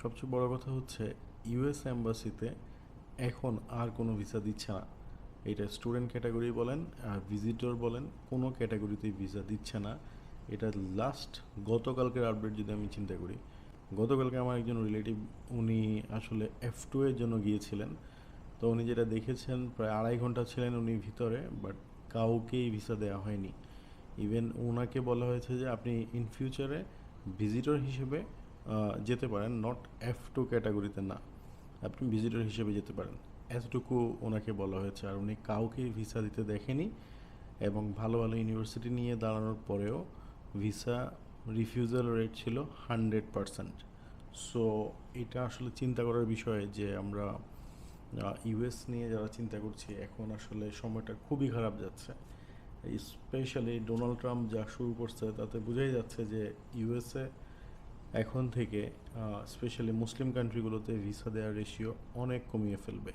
সবচেয়ে বড় কথা হচ্ছে ইউএস এম্বাসিতে এখন আর কোনো ভিসা দিচ্ছে না। এটা স্টুডেন্ট ক্যাটাগরি বলেন আর ভিজিটর বলেন, কোনো ক্যাটাগরিতেই ভিসা দিচ্ছে না। এটা লাস্ট গতকালকের আপডেট যদি আমি চিন্তা করি, গতকালকে আমার একজন রিলেটিভ, উনি আসলে F2 এর জন্য গিয়েছিলেন। তো উনি যেটা দেখেছেন, প্রায় 2.5 ঘন্টা ছিলেন উনি ভিতরে, বাট কাউকেই ভিসা দেওয়া হয়নি। ইভেন ওনাকে বলা হয়েছে যে আপনি ইন ফিউচারে ভিজিটর হিসেবে যেতে পারেন, নট F2 ক্যাটাগরিতে না, আপনি ভিজিটর হিসেবে যেতে পারেন, এতটুকু ওনাকে বলা হয়েছে। আর উনি কাউকেই ভিসা দিতে দেখেনি, এবং ভালো ভালো ইউনিভার্সিটি নিয়ে দাঁড়ানোর পরেও ভিসা রিফিউজাল রেট ছিল 100%। সো এটা আসলে চিন্তা করার বিষয় যে আমরা ইউএস নিয়ে যারা চিন্তা করছি, এখন আসলে সময়টা খুবই খারাপ যাচ্ছে। স্পেশালি ডোনাল্ড ট্রাম্প যা শুরু করছে তাতে বোঝাই যাচ্ছে যে ইউএসএ এখন থেকে স্পেশালি মুসলিম কান্ট্রিগুলোতে ভিসা দেওয়ার রেশিও অনেক কমিয়ে ফেলবে।